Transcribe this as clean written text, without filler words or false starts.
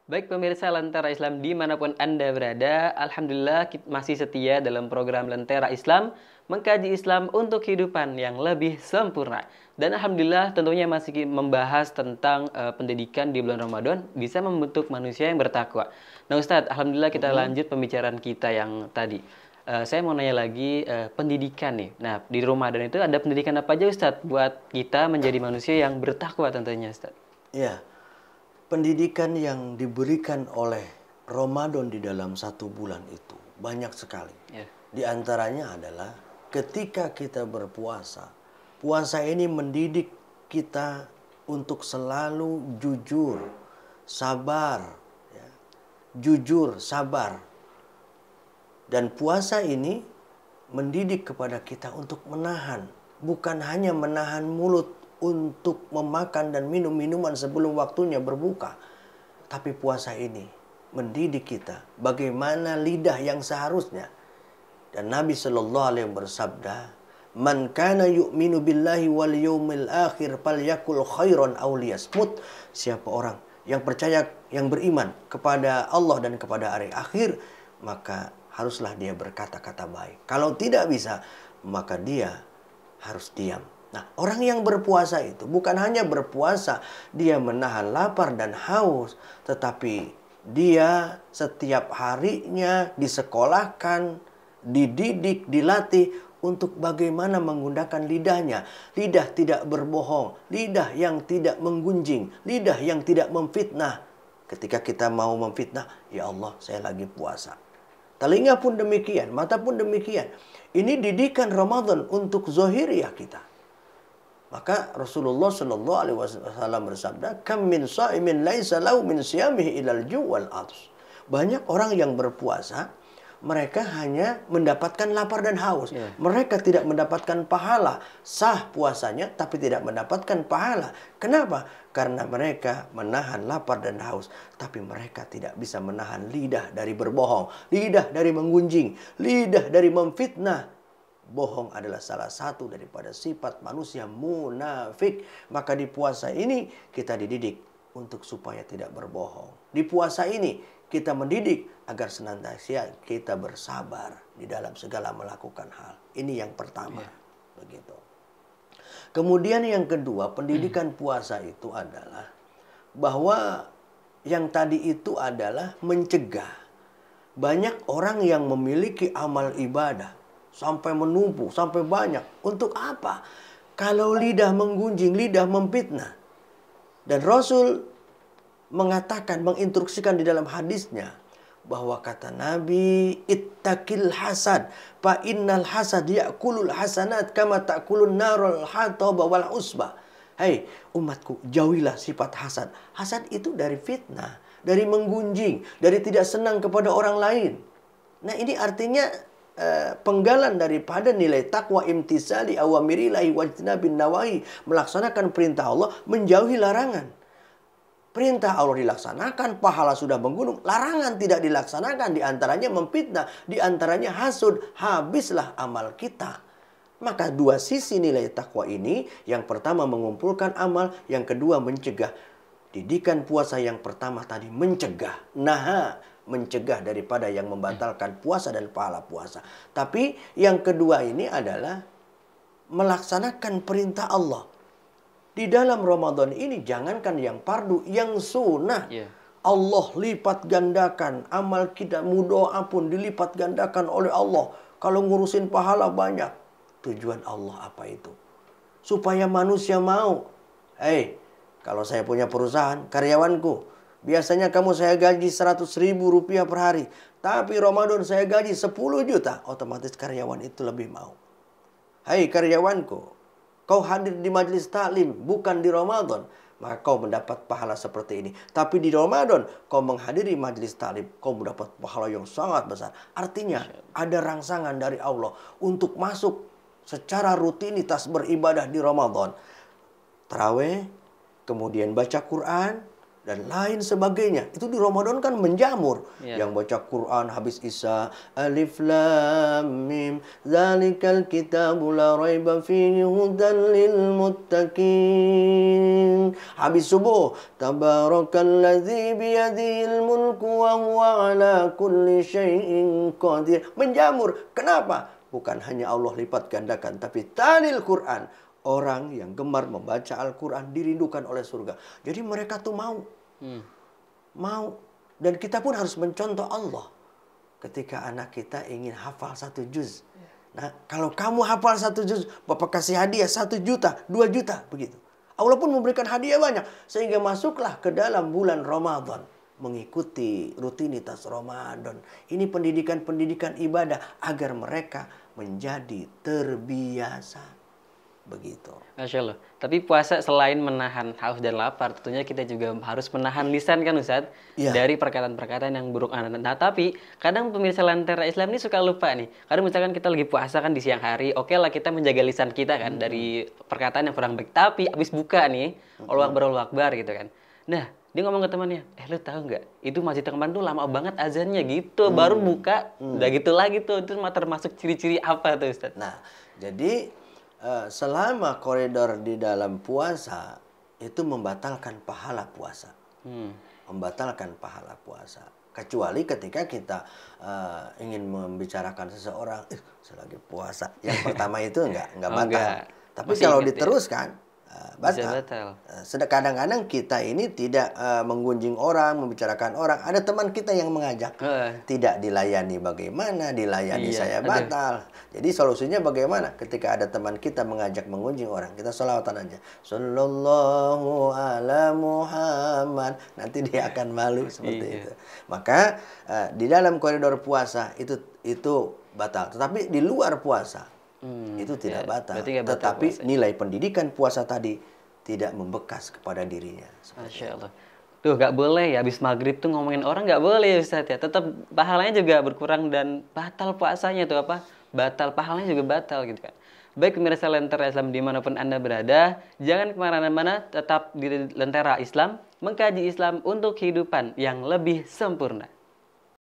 Baik pemirsa Lentera Islam dimanapun Anda berada, Alhamdulillah kita masih setia dalam program Lentera Islam, mengkaji Islam untuk kehidupan yang lebih sempurna. Dan Alhamdulillah tentunya masih membahas tentang pendidikan di bulan Ramadan bisa membentuk manusia yang bertakwa. Nah Ustadz, Alhamdulillah kita lanjut pembicaraan kita yang tadi. Saya mau nanya lagi pendidikan nih. Nah di Ramadan itu ada pendidikan apa aja Ustadz buat kita menjadi manusia yang bertakwa tentunya Ustadz? Ya, pendidikan yang diberikan oleh Ramadan di dalam satu bulan itu banyak sekali. Ya. Di antaranya adalah ketika kita berpuasa, puasa ini mendidik kita untuk selalu jujur, sabar, ya. Jujur, sabar. Dan puasa ini mendidik kepada kita untuk menahan, bukan hanya menahan mulut untuk memakan dan minum minuman sebelum waktunya berbuka. Tapi puasa ini mendidik kita bagaimana lidah yang seharusnya. Dan Nabi Shallallahu Alaihi Wasallam bersabda, "Man kana yu'minu billahi wal yawmil akhir falyakul khairan aw liyasmut." Siapa orang yang percaya, yang beriman kepada Allah dan kepada hari akhir, maka haruslah dia berkata-kata baik. Kalau tidak bisa, maka dia harus diam. Nah, orang yang berpuasa itu bukan hanya berpuasa, dia menahan lapar dan haus, tetapi dia setiap harinya disekolahkan, dididik, dilatih untuk bagaimana menggunakan lidahnya. Lidah tidak berbohong, lidah yang tidak menggunjing, lidah yang tidak memfitnah. Ketika kita mau memfitnah, ya Allah, saya lagi puasa. Telinga pun demikian, mata pun demikian. Ini didikan Ramadan untuk zahiriyah kita. Maka Rasulullah Shallallahu Alaihi Wasallam bersabda, "Kam min sha'imin laisa lahu min siyamihi ilal ju' wal 'aths." Banyak orang yang berpuasa, mereka hanya mendapatkan lapar dan haus. Mereka tidak mendapatkan pahala. Sah puasanya, tapi tidak mendapatkan pahala. Kenapa? Karena mereka menahan lapar dan haus. Tapi mereka tidak bisa menahan lidah dari berbohong. Lidah dari menggunjing. Lidah dari memfitnah. Bohong adalah salah satu daripada sifat manusia munafik. Maka di puasa ini kita dididik untuk supaya tidak berbohong. Di puasa ini kita mendidik agar senantiasa kita bersabar di dalam segala melakukan hal. Ini yang pertama. Begitu. Kemudian yang kedua, pendidikan puasa itu adalah bahwa yang tadi itu adalah mencegah. Banyak orang yang memiliki amal ibadah sampai menumpuk, sampai banyak. Untuk apa? Kalau lidah menggunjing, lidah memfitnah. Dan Rasul mengatakan, menginstruksikan di dalam hadisnya, bahwa kata Nabi, "Ittaqil hasad, fa innal hasad ya'kulul hasanat kama ta'kulun narul hataba wal usbah." Hai umatku, jauhilah sifat hasad. Hasad itu dari fitnah, dari menggunjing, dari tidak senang kepada orang lain. Nah, ini artinya penggalan daripada nilai takwa, imtisali awamirillahi wajtinabin nawahi, melaksanakan perintah Allah, menjauhi larangan. Perintah Allah dilaksanakan, pahala sudah menggunung. Larangan tidak dilaksanakan, diantaranya memfitnah, diantaranya hasud. Habislah amal kita. Maka dua sisi nilai takwa ini, yang pertama mengumpulkan amal, yang kedua mencegah. Didikan puasa yang pertama tadi mencegah. Mencegah daripada yang membatalkan puasa dan pahala puasa. Tapi yang kedua ini adalah melaksanakan perintah Allah. Di dalam Ramadan ini jangankan yang fardu, yang sunnah. Allah lipat gandakan. Amal kita, doa pun dilipat gandakan oleh Allah. Kalau ngurusin pahala banyak. Tujuan Allah apa itu? Supaya manusia mau. Kalau saya punya perusahaan, karyawanku, biasanya kamu saya gaji 100.000 rupiah per hari. Tapi Ramadan saya gaji 10 juta. Otomatis karyawan itu lebih mau. Hai karyawanku, kau hadir di majelis taklim bukan di Ramadan, maka kau mendapat pahala seperti ini. Tapi di Ramadan kau menghadiri majelis taklim, kau mendapat pahala yang sangat besar. Artinya ada rangsangan dari Allah untuk masuk secara rutinitas beribadah di Ramadan. Tarawih, kemudian baca Quran, dan lain sebagainya. Itu di Ramadan kan menjamur. Iya. Yang baca Quran habis Isya, Alif Lam Mim, Dzalikal kitabu la raiba fihi hudan lil muttaqin. Habis subuh, Tabarakalladzi biyadihil mulku wa huwa ala kulli syai'in qadir. Menjamur. Kenapa? Bukan hanya Allah lipat gandakan, tapi talil Quran. Orang yang gemar membaca Al-Quran dirindukan oleh surga. Jadi mereka tuh mau. Mau. Dan kita pun harus mencontoh Allah. Ketika anak kita ingin hafal 1 juz. Nah, kalau kamu hafal 1 juz, Bapak kasih hadiah 1 juta, 2 juta. Begitu. Allah pun memberikan hadiah banyak. Sehingga masuklah ke dalam bulan Ramadan. Mengikuti rutinitas Ramadan. Ini pendidikan-pendidikan ibadah. Agar mereka menjadi terbiasa. Begitu. Masya Allah. Tapi puasa selain menahan haus dan lapar, tentunya kita juga harus menahan lisan kan Ustadz? Iya. Dari perkataan-perkataan yang buruk. Nah, tapi kadang pemirsa Lentera Islam ini suka lupa nih. Kadang misalkan kita lagi puasa kan di siang hari, oke lah kita menjaga lisan kita kan dari perkataan yang kurang baik. Tapi abis buka nih, Allahu Akbar gitu kan. Nah, dia ngomong ke temannya, lu tahu nggak? Itu masjid kemarin tuh lama banget azannya gitu. Baru buka, udah gitu lagi tuh. Itu termasuk ciri-ciri apa tuh Ustadz? Nah, jadi selama koridor di dalam puasa itu membatalkan pahala puasa. Membatalkan pahala puasa. Kecuali ketika kita ingin membicarakan seseorang, selagi puasa. Yang pertama itu enggak batal. Enggak. Tapi Masih kalau ingat ya? diteruskan, Bisa batal. batal. Kadang-kadang kita ini tidak menggunjing orang, membicarakan orang. Ada teman kita yang mengajak. Tidak dilayani bagaimana, dilayani Iya, saya aduh. batal. Jadi solusinya bagaimana? Ketika ada teman kita mengajak mengunjing orang, kita sholawatan aja. Sallallahu ala Muhammad. Nanti dia akan malu seperti Iya. itu. Maka di dalam koridor puasa itu batal. Tetapi di luar puasa itu tidak Ya, batal. berarti nggak batal Tetapi puasanya. nilai pendidikan puasa tadi tidak membekas kepada dirinya. Masya Allah. Tuh nggak boleh ya habis maghrib tuh ngomongin orang nggak boleh ya Ustadz ya. Tetap pahalanya juga berkurang dan batal puasanya tuh apa? Batal pahalanya juga batal gitu kan. Baik pemirsa Lentera Islam dimanapun Anda berada, jangan kemana-mana, tetap di Lentera Islam, mengkaji Islam untuk kehidupan yang lebih sempurna.